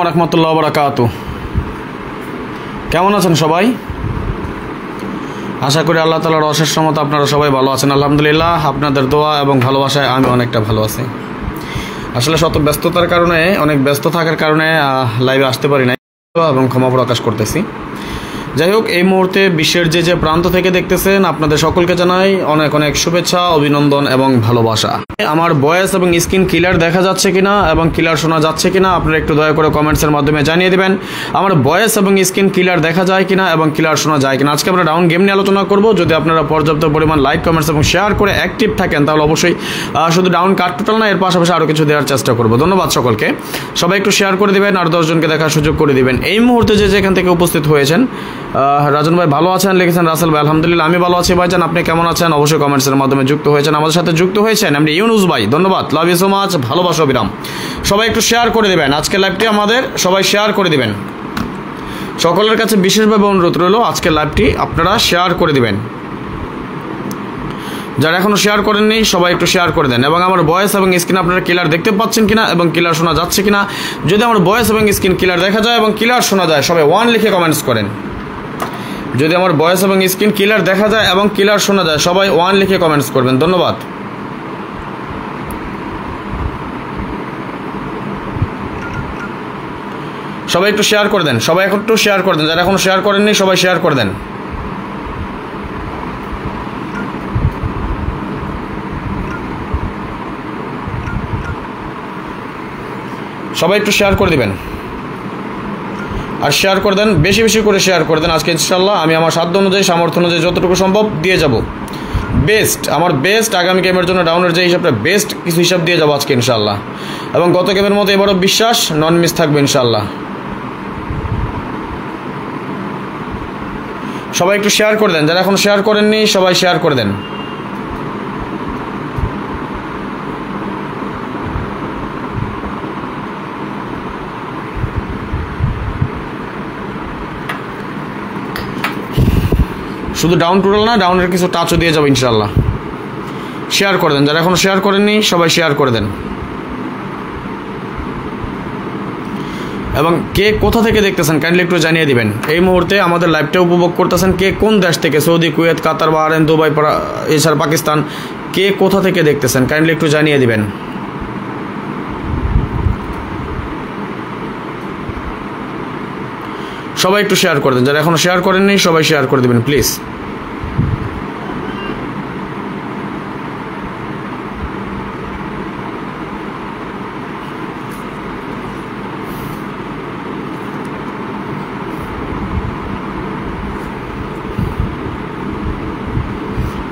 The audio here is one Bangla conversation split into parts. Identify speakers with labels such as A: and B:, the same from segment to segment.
A: ওয়া রাহমাতুল্লাহি ওয়া বারাকাতুহু। কেমন আছেন সবাই? আশা করি আল্লাহ তাআলার অশেষ রহমতে আপনারা সবাই ভালো আছেন। আলহামদুলিল্লাহ, আপনাদের দোয়া এবং ভালোবাসায় আমি অনেকটা ভালো আছি। আসলে শত ব্যস্ততার কারণে, অনেক ব্যস্ত থাকার কারণে লাইভে আসতে পারি নাই এবং ক্ষমা প্রকাশ করতেছি। যাই হোক, এই মুহূর্তে বিশ্বের যে প্রান্ত থেকে দেখতেছেন আপনাদের সকলকে জানাই অনেক অনেক শুভেচ্ছা, অভিনন্দন এবং ভালোবাসা। আমার ভয়েস এবং স্ক্রিন ক্লিয়ার দেখা যাচ্ছে কিনা এবং ক্লিয়ার শোনা যাচ্ছে কিনা আপনারা একটু দয়া করে কমেন্টসের মাধ্যমে জানিয়ে দেবেন। আমার ভয়েস এবং স্ক্রিন ক্লিয়ার দেখা যায় কিনা এবং ক্লিয়ার শোনা যায় কিনা। আজকে আমরা ডাউন গেম নিয়ে আলোচনা করব। যদি আপনারা পর্যাপ্ত পরিমাণ লাইক, কমেন্টস এবং শেয়ার করে অ্যাক্টিভ থাকেন তাহলে অবশ্যই শুধু ডাউন কার্ড টোটাল না, এর পাশাপাশি আরও কিছু দেওয়ার চেষ্টা করব। ধন্যবাদ সকলকে। সবাই একটু শেয়ার করে দিবেন আর 10 জনকে দেখার সুযোগ করে দিবেন। এই মুহূর্তে যেখান থেকে উপস্থিত হয়েছেন, রাজন ভাই ভালো আছেন লিখেছেন, রাসেল ভাই আলহামদুলিল্লাহ আমি ভালো আছি ভাইজান, আপনি কেমন আছেন? অবশ্যই কমেন্টসের মাধ্যমে যুক্ত হয়েছেন, আমাদের সাথে যুক্ত হয়েছেন। আমরা ইউনুস ভাই, ধন্যবাদ, লাভ ইউ সো মাচ, ভালোবাসা বিরাম। সবাই একটু শেয়ার করে দেবেন আজকের লাইভটি, আমাদের সবাই শেয়ার করে দিবেন। সকলের কাছে বিশেষভাবে অনুরোধ রইল আজকের লাইভটি আপনারা শেয়ার করে দিবেন। যারা এখনও শেয়ার করেননি সবাই একটু শেয়ার করে দেন। এবং আমার ভয়েস এবং স্ক্রিন আপনারা ক্লিয়ার দেখতে পাচ্ছেন কিনা এবং ক্লিয়ার শোনা যাচ্ছে কিনা। যদি আমার ভয়েস এবং স্ক্রিন ক্লিয়ার দেখা যায় এবং ক্লিয়ার শোনা যায় সবাই 1 লিখে কমেন্টস করেন। যদি আমার ভয়েস এবং স্ক্রিন ক্লিয়ার দেখা যায় এবং ক্লিয়ার শোনা যায় সবাই 1 লিখে কমেন্টস করবেন। ধন্যবাদ। সবাই একটু শেয়ার করে দেন, সবাই এখন একটু শেয়ার করে দেন। যারা এখনো শেয়ার করেননি সবাই শেয়ার করে দেন। সবাই একটু শেয়ার করে দিবেন আর শেয়ার করে দেন, বেশি বেশি করে শেয়ার করে দেন। আজকে ইনশাল্লাহ আমি আমার সাধ্য অনুযায়ী, সামর্থ্য অনুযায়ী যতটুকু সম্ভব দিয়ে যাব। বেস্ট, আমার বেস্ট আগামী গেমের জন্য ডাউনের যে হিসাবটা বেস্ট কিছু হিসাব দিয়ে যাবো আজকে ইনশাল্লাহ। এবং গত গেমের মতো এবারও বিশ্বাস নন মিস থাকবে ইনশাল্লাহ। সবাই একটু শেয়ার করে দেন, যারা এখন শেয়ার করেননি সবাই শেয়ার করে দেন। শুধু ডাউন টোটাল না, ডাউনের কিছু টাচও দিয়ে যাবো ইনশাল্লাহ। শেয়ার করে দেন, যারা এখনো শেয়ার করেননি সবাই শেয়ার করে দেন। এবং কে কোথা থেকে দেখতেছেন কাইন্ডলি একটু জানিয়ে দিবেন। এই মুহূর্তে আমাদের লাইভটা উপভোগ করতেছেন কে কোন দেশ থেকে, সৌদি, কুয়েত, কাতার, বাহরাইন, দুবাই, এছাড়া পাকিস্তান, কে কোথা থেকে দেখতেছেন কাইন্ডলি একটু জানিয়ে দিবেন। সবাই একটু শেয়ার করে দেন, যারা এখনো শেয়ার করেননি সবাই শেয়ার করে দেবেন প্লিজ।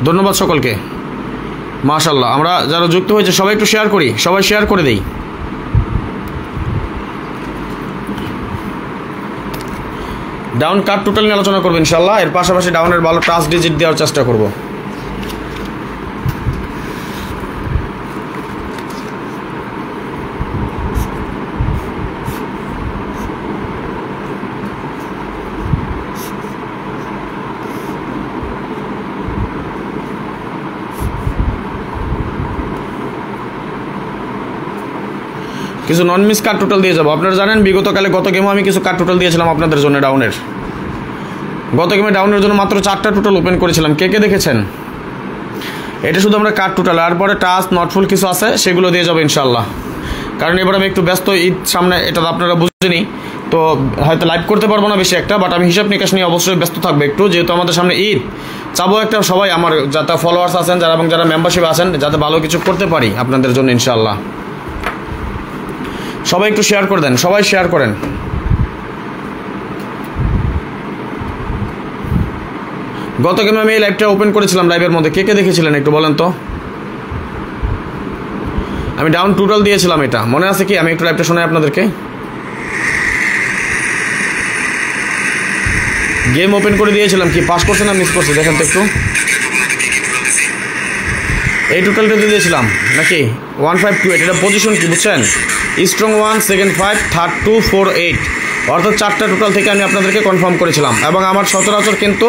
A: ধন্যবাদ সকলকে, মাশাআল্লাহ। আমরা যারা যুক্ত হয়েছে সবাই একটু শেয়ার করি, সবাই শেয়ার করে দেই। ডাউন কার্ড টোটাল নিয়ে আলোচনা করবো ইনশাল্লাহ, এর পাশাপাশি ডাউনের ভালো টাচ ডিজিট দেওয়ার চেষ্টা করব। কিছু নন মিস কার্ড টোটাল দিয়ে যাবো। আপনারা জানেন বিগতকালে গত গেমও আমি কিছু কার্ড টোটাল দিয়েছিলাম আপনাদের জন্য ডাউনের। গত গেমে ডাউনের জন্য মাত্র 4টা টোটাল ওপেন করেছিলাম, কে কে দেখেছেন? এটা শুধু আমরা কার্ড টোটাল, তারপরে টাচ নটফুল কিছু আছে সেগুলো দিয়ে যাবো ইনশাল্লাহ। কারণ এবার আমি একটু ব্যস্ত, ঈদ সামনে, এটা তো আপনারা বুঝছেনই, তো হয়তো লাইভ করতে পারবো না বেশি একটা, বাট আমি হিসাব নিকাশ নিয়ে অবশ্যই ব্যস্ত থাকবো একটু, যেহেতু আমাদের সামনে ঈদ। চাবো একটা সবাই আমার যাতে ফলোয়ার্স আছেন যারা এবং যারা মেম্বারশিপে আছেন যাতে ভালো কিছু করতে পারি আপনাদের জন্য ইনশাল্লাহ। সবাই একটু শেয়ার করে দেন, সবাই শেয়ার করেন। গত গেমে আমি এই লাইভটা ওপেন করেছিলাম, লাইভের মধ্যে কে কে দেখেছিলেন একটু বলেন তো। আমি ডাউন টোটাল দিয়েছিলাম, এটা মনে আছে কি? আমি একটু লাইভটা শোনাই আপনাদেরকে। গেম ওপেন করে দিয়েছিলাম, কি পাস করছে না মিস করছে দেখেন তো একটু। এই টোটালটা দিয়েছিলাম নাকি 1528, এটা পজিশন কি বুঝছেন? স্ট্রং 1, সেকেন্ড 5, থার্ড 2, 4, 8, অর্থাৎ 4টা টোটাল থেকে আমি আপনাদেরকে কনফার্ম করেছিলাম। এবং আমার সচরাচর কিন্তু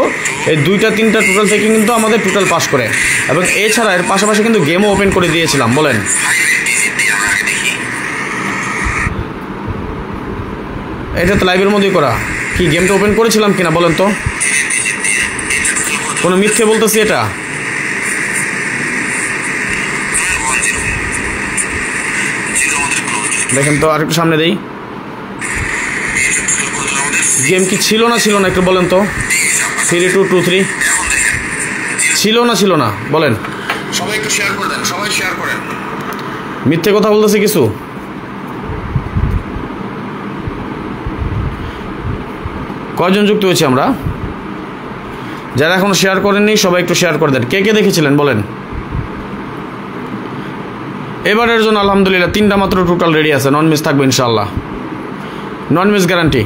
A: এই 2-3টা টোটাল থেকে কিন্তু আমাদের টোটাল পাস করে। এবং এছাড়া এর পাশাপাশি কিন্তু গেমও ওপেন করে দিয়েছিলাম। বলেন এটা তো লাইভের মধ্যেই করা। কি গেমটা ওপেন করেছিলাম কিনা বলেন তো? কোনো মিথ্যে বলতেছি এটা? দেখেন তো আরেকটু সামনে দেই। গেম কি ছিল না একটু বলেন তো। 3223 ছিল না বলেন। সবাই একটু শেয়ার করে দেন, সবাই শেয়ার করেন। মিথ্যে কথা বলতেছে কিছু? কয়জন যুক্ত হয়েছে আমরা? যারা এখনো শেয়ার করেননি সবাই একটু শেয়ার করে দেন। কে কে দেখেছিলেন বলেন? এবারের জন্য আলহামদুলিল্লাহ 3টা মাত্র টোটাল রেডি আছে, নন মিস থাকবে ইনশাআল্লাহ, নন মিস গ্যারান্টি।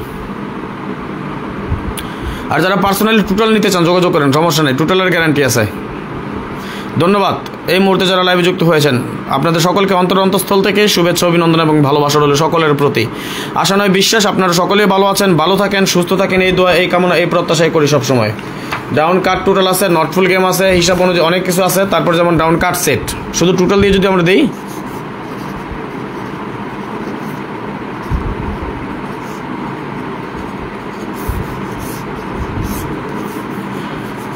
A: আর যারা পার্সোনালি টোটাল নিতে চান যোগাযোগ করেন, সমস্যা নেই, টোটালের গ্যারান্টি আছে। ধন্যবাদ এই মুহূর্তে যারা লাইভে যুক্ত হয়েছেন আপনাদের সকলকে অন্তরস্থল থেকে শুভেচ্ছা, অভিনন্দন এবং ভালোবাসা রইল সকলের প্রতি। আশা নয় বিশ্বাস আপনারা সকলেই ভালো আছেন, ভালো থাকেন, সুস্থ থাকেন, এই দোয়া এই কামনা এই প্রত্যাশাই করি সবসময়। ডাউন কার্ড টোটাল আছে, নটফুল গেম আছে, হিসাব অনুযায়ী অনেক কিছু আছে। তারপর যেমন ডাউন কার্ড সেট, শুধু টোটাল দিয়ে যদি আমরা দিই,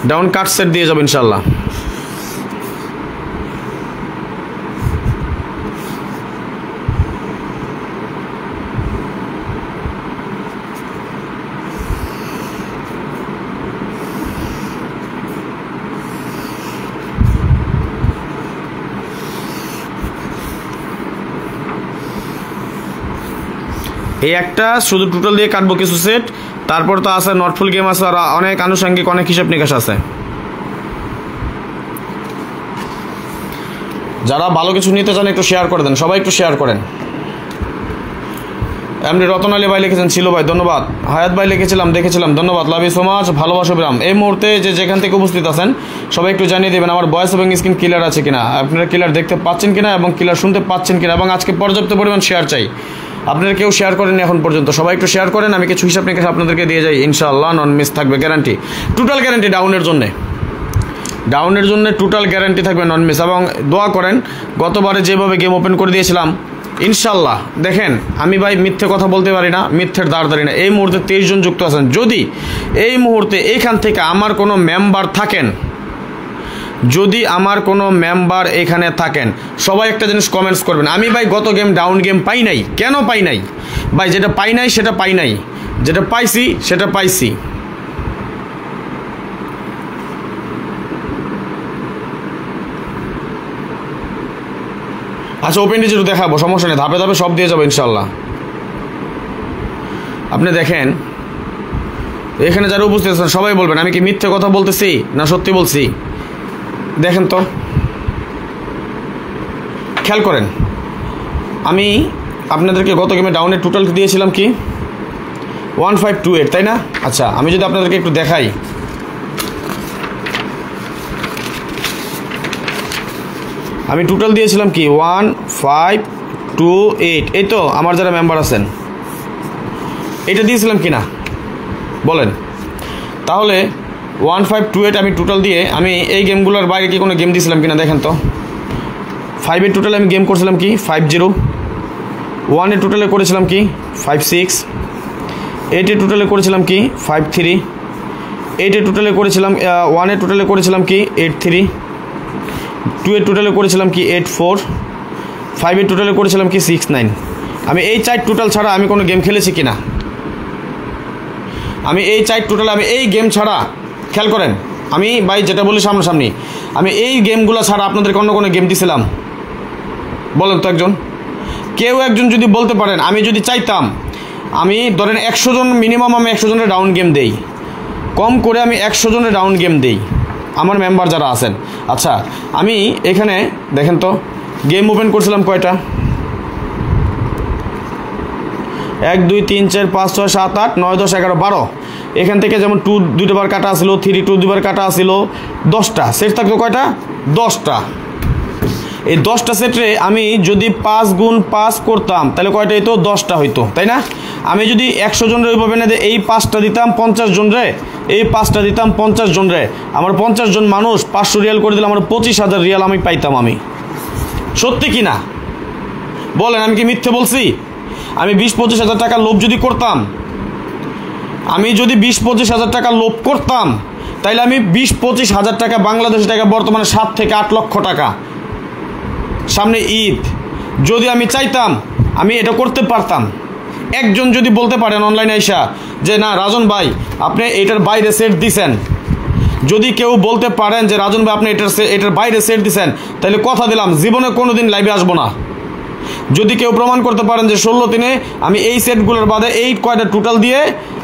A: ডাউন কার্ড সেট দিয়ে যাবো ইনশাল্লাহ। এই একটা শুধু টোটাল দিয়ে কাটবো কিছু সেট, তারপর তো আছে নটফুল গেম আছে, আর অনেক আনুষঙ্গিক অনেক হিসাব নিকাশ আছে। যারা ভালো কিছু নিতে চান একটু শেয়ার করে দেন, সবাই একটু শেয়ার করেন। এমনি রতন আলী ভাই লিখেছেন ছিল ভাই, ধন্যবাদ। হায়াত ভাই লিখেছিলাম দেখেছিলাম, ধন্যবাদ। লাভ ইউ সো মাচ, ভালোবাসো বিরাম। এই মুহূর্তে যেখান থেকে উপস্থিত আছেন সবাই একটু জানিয়ে দেবেন আমার ভয়েস এবং স্ক্রিন ক্লিয়ার আছে কিনা, আপনারা ক্লিয়ার দেখতে পাচ্ছেন কিনা এবং ক্লিয়ার শুনতে পাচ্ছেন কিনা, এবং আজকে পর্যাপ্ত পরিমাণ শেয়ার চাই। আপনারা কেউ শেয়ার করেননি এখন পর্যন্ত, সবাই একটু শেয়ার করেন। আমি কিছু হিসাব নিকাশ আপনাদেরকে দিয়ে যাই ইনশাআল্লাহ, নন মিস থাকবে গ্যারান্টি, টোটাল গ্যারান্টি। ডাউনের জন্য টোটাল গ্যারান্টি থাকবে, নন মিস। এবং দোয়া করেন গতবারে যেভাবে গেম ওপেন করে দিয়েছিলাম ইনশাল্লাহ। দেখেন আমি ভাই মিথ্যে কথা বলতে পারি না, মিথ্যের দাঁড় না। এই মুহূর্তে 23 জন যুক্ত আছেন। যদি এই মুহূর্তে এইখান থেকে আমার কোনো মেম্বার থাকেন, যদি আমার কোনো মেম্বার এখানে থাকেন, সবাই একটা জিনিস কমেন্টস করবেন, আমি ভাই গত গেম ডাউন গেম পাই নাই। কেন পাই নাই ভাই? যেটা পাই নাই সেটা পাই নাই, যেটা পাইছি সেটা পাইছি। আচ্ছা ওপেন ডিজিট দেখাবো, সমস্যা নেই, ধাপে ধাপে সব দিয়ে যাবো ইনশাল্লাহ। আপনি দেখেন এখানে যারা উপস্থিত আছেন সবাই বলবেন আমি কি মিথ্যে কথা বলতেছি না সত্যি বলছি। দেখেন তো, খেয়াল করেন, আমি আপনাদেরকে গত গেমে ডাউনের টোটাল দিয়েছিলাম কি 1528, তাই না? আচ্ছা আমি যদি আপনাদেরকে একটু দেখাই, আমি টোটাল দিয়েছিলাম কি 1528। এই তো আমার যারা মেম্বার আছেন এটা দিয়েছিলাম কি না বলেন? তাহলে 1528 আমি টোটাল দিয়ে আমি এই গেমগুলোর বাইরে কি কোনো গেম দিয়েছিলাম কিনা দেখেন তো। 5-এর টোটালে আমি গেম করছিলাম কি 50, 1-এর টোটালে করেছিলাম কি 56, 8-এর টোটালে করেছিলাম কি 53, 8-এর টোটালে করেছিলাম 1-এর টোটালে করেছিলাম কি 83, 2-এর টোটালে করেছিলাম কি 84, 5-এর টোটালে করেছিলাম কি 69। আমি এই 4 টোটাল ছাড়া আমি কোনো গেম খেলেছি কিনা, আমি এই 4 টোটাল আমি এই গেম ছাড়া, খেয়াল করেন আমি ভাই যেটা বলি সামনাসামনি, আমি এই গেমগুলো ছাড়া আপনাদেরকে অন্য কোনো গেম দিছিলাম বলেন তো? কেউ একজন যদি বলতে পারেন, আমি যদি চাইতাম, আমি ধরেন 100 জন মিনিমাম, আমি 100 জনের ডাউন গেম দেই, কম করে আমি 100 জনের ডাউন গেম দেই আমার মেম্বার যারা আছেন। আচ্ছা আমি এখানে দেখেন তো গেম ওপেন করছিলাম কয়টা, 1 2 3 4 5 6 7 8 9 10 11 12। এখান থেকে যেমন 2 2বার কাটা আসিল, 3 2 2বার কাটা আসিল, 10টা সেট থাকতো কয়টা, 10টা। এই 10টা সেটে আমি যদি 5 গুণ 5 করতাম তাহলে কয়টা হইতো, 10টা হইতো, তাই না? আমি যদি 100 জনের ওইভাবে না এই 5টা দিতাম 50 জন রে, এই 5টা দিতাম 50 জন রে, আমার 50 জন মানুষ 500 রিয়াল করে দিলে আমার 25,000 রিয়াল আমি পাইতাম। আমি সত্যি কি না বলেন? আমি কি মিথ্যে বলছি? আমি 20-25 হাজার টাকার লোভ যদি করতাম আমি যদি 20-25 হাজার টাকা লোভ করতাম তাইলে আমি 20-25 হাজার টাকা বাংলাদেশি টাকা বর্তমানে 7 থেকে 8 লক্ষ টাকা, সামনে ঈদ, যদি আমি চাইতাম আমি এটা করতে পারতাম। একজন যদি বলতে পারেন অনলাইনে আইসা যে না রাজন ভাই আপনি এটার বাইরে সেট দিছেন, যদি কেউ বলতে পারেন যে রাজন ভাই আপনি এটার বাইরে সেট দিছেন, তাহলে কথা দিলাম জীবনে কোনো দিন লাইভে আসবো না। যদি কেউ প্রমাণ করতে পারেন যে 16 আমি এই সেটগুলোর বাদে এই কয়টা টোটাল দিয়ে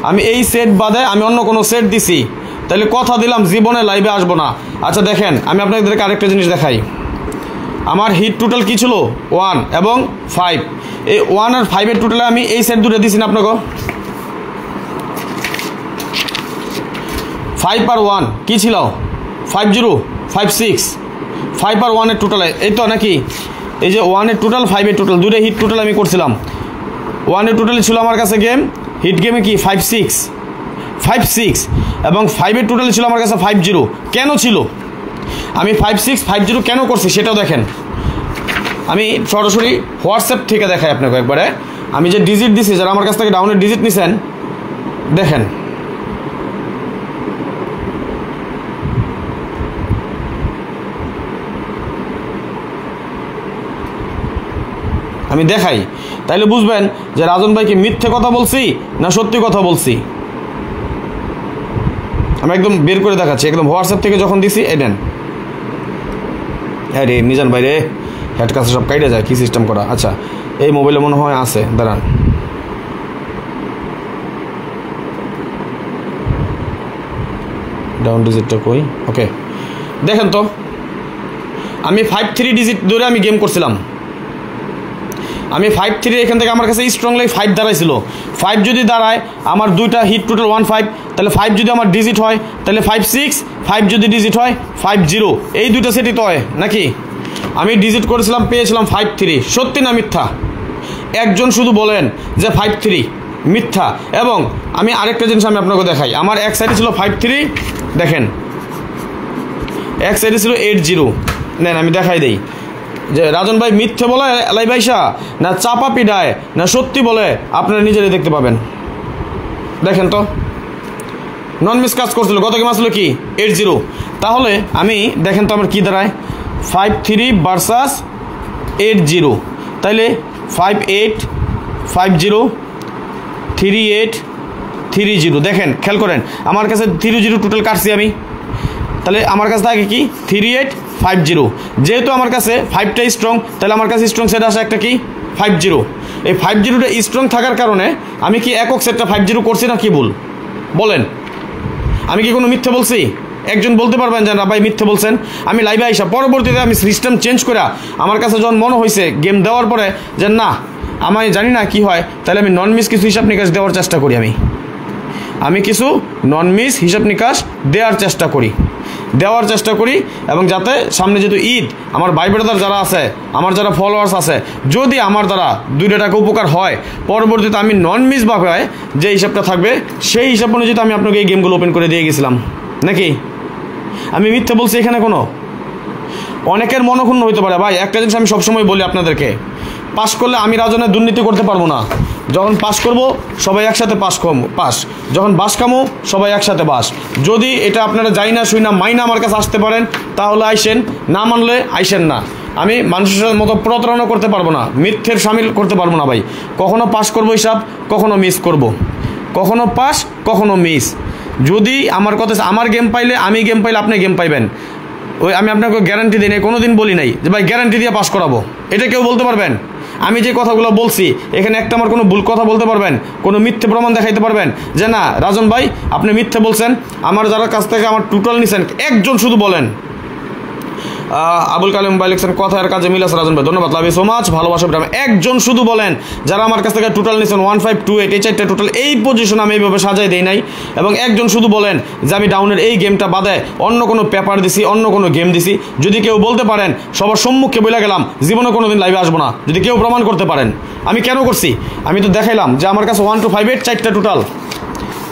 A: আমি এই সেট বাদে আমি অন্য কোনো সেট দিছি, তাহলে কথা দিলাম জীবনে লাইভে আসবো না। আচ্ছা দেখেন আমি আপনাদেরকে আরেকটা জিনিস দেখাই। আমার হিট টোটাল কী ছিল 1 এবং 5, এই 1 আর 5-এর টোটালে আমি এই সেট দুটো দিছি না আপনাকে, 5 আর 1 কী ছিল 5056, 5 আর 1-এর টোটালে এই তো নাকি, এই যে 1-এর টোটাল 5-এর টোটাল দুইটা হিট টোটাল আমি করছিলাম। 1-এর টোটালে ছিল আমার কাছে গেম হিট গেমে কি 56 এবং 5-এর টোটালে ছিল আমার কাছে 50। কেন ছিল আমি 5650 কেন করছি সেটাও দেখেন। আমি সরাসরি হোয়াটসঅ্যাপ থেকে দেখাই আপনাকে একবারে, আমি যে ডিজিট দিছি যারা আমার কাছ থেকে ডাউনের ডিজিট নিছেন দেখেন। আমি দেখাই তাইলে বুঝবেন যে রাজন ভাইকে মিথ্যে কথা বলছি না সত্যি কথা বলছি। আমি একদম বের করে দেখাচ্ছি, একদম হোয়াটসঅ্যাপ থেকে যখন দিছি এই নেন। হ্যাঁ রে মিজান ভাই রে, হেড কাছে সব কাইটে যায় কি সিস্টেম করা। আচ্ছা এই মোবাইলে মনে হয় আছে, দাঁড়ান ডাউন ডিজিটটা কই। ওকে দেখেন তো আমি 53 ডিজিট ধরে আমি গেম করছিলাম। আমি 53 এখান থেকে আমার কাছে স্ট্রংলি 5 দাঁড়াইছিল। 5 যদি দাঁড়ায় আমার দুইটা হিট টোটাল 15, তাহলে 5 যদি আমার ডিজিট হয় তাহলে 56, 5 যদি ডিজিট হয় 50, এই দুইটা সেটই তো হয় নাকি। আমি ডিজিট করেছিলাম পেয়েছিলাম 53, সত্যি না মিথ্যা? একজন শুধু বলেন যে 53 মিথ্যা। এবং আমি আরেকটা জিনিস আমি আপনাকে দেখাই, আমার এক সাইডে ছিল 53 দেখেন, এক সাইডে ছিল 80। নেন আমি দেখাই দেই যে রাজন ভাই মিথ্যে বলে লাই ভাইসা না চাপা পিডায় না সত্যি বলে, আপনারা নিজেরাই দেখতে পাবেন। দেখেন তো নন মিস কাজ করছিল, গত গেম আসলো কি 80। তাহলে আমি দেখেন তো আমার কি দাঁড়ায় 53 ভার্সাস 80, তাইলে 5850 3830। দেখেন খেয়াল করেন আমার কাছে 30 টোটাল কাটছি আমি, তাহলে আমার কাছে থাকে কি 3850। যেহেতু আমার কাছে 5টা স্ট্রং, তাহলে আমার কাছে স্ট্রং সেট আসে একটা কি 50। এই 50টা স্ট্রং থাকার কারণে আমি কি একক সেটটা 50 করছি না কি ভুল বলেন? আমি কি কোনো মিথ্যে বলছি? একজন বলতে পারবেন যে না ভাই মিথ্যে বলছেন। আমি লাইভে আইসা পরবর্তীতে আমি সিস্টেম চেঞ্জ করে আমার কাছে যখন মনে হয়েছে গেম দেওয়ার পরে যে না আমি জানি না কি হয়, তাহলে আমি নন মিস কিছু হিসাব নিকাশ দেওয়ার চেষ্টা করি। আমি কিছু নন মিস হিসাব নিকাশ দেওয়ার চেষ্টা করি এবং যাতে সামনে যেহেতু ঈদ, আমার ভাই ব্রাদার যারা আছে, আমার যারা ফলোয়ার্স আছে, যদি আমার দ্বারা 2 টাকা উপকার হয় পরবর্তীতে আমি নন মিস বা হয় যে হিসাবটা থাকবে সেই হিসাব অনুযায়ী আমি আপনাকে এই গেমগুলো ওপেন করে দিয়ে গেছিলাম নাকি। আমি মিথ্যে বলছি এখানে কোনো? অনেকের মনক্ষুণ্ণ হইতে পারে ভাই। একটা জিনিস আমি সবসময় বলি আপনাদেরকে, পাস করলে আমি রাজনের দুর্নীতি করতে পারবো না। যখন পাস করব সবাই একসাথে পাস, যখন বাস খামো সবাই একসাথে বাস। যদি এটা আপনারা যাই না শুই না মাইনা আমার কাছে আসতে পারেন তাহলে আইসেন, না মানলে আইসেন না। আমি মানুষের মতো প্রতারণা করতে পারবো না, মিথ্যের সামিল করতে পারবো না ভাই। কখনো পাস করবো হিসাব, কখনো মিস করব, কখনো পাস কখনো মিস। যদি আমার কথা আমার গেম পাইলে আমি গেম পাইলে আপনি গেম পাইবেন, ওই আমি আপনাকে গ্যারান্টি দিই নাই, কোনো দিন বলি নাই যে ভাই গ্যারান্টি দিয়ে পাস করাবো। এটা কেউ বলতে পারবেন? আমি যে কথাগুলো বলছি এখানে একটা আমার কোনো ভুল কথা বলতে পারবেন? কোনো মিথ্যে প্রমাণ দেখাইতে পারবেন যে না রাজন ভাই আপনি মিথ্যে বলছেন? আমার যারা কাছ থেকে আমার টোটাল নিছেন একজন শুধু বলেন। আবুল কালাম ভাই লিখছেন কথার কাজে মিল আছে রাজন ভাই, ধন্যবাদ, লাভ ইউ সো মাচ, ভালোবাসা। একজন শুধু বলেন যারা আমার কাছ থেকে টোটাল নিছেন 1528, এই 4টা টোটাল এই পজিশন আমি এইভাবে সাজাই দেই নাই। এবং একজন শুধু বলেন যে আমি ডাউনের এই গেমটা বাদে অন্য কোনো পেপার দিছি, অন্য কোনো গেম দিছি। যদি কেউ বলতে পারেন সবার সম্মুখে বলে গেলাম জীবনে কোনো দিন লাইভে আসবো না, যদি কেউ প্রমাণ করতে পারেন আমি কেন করছি। আমি তো দেখাইলাম যে আমার কাছে 1 to 5 4টা টোটাল,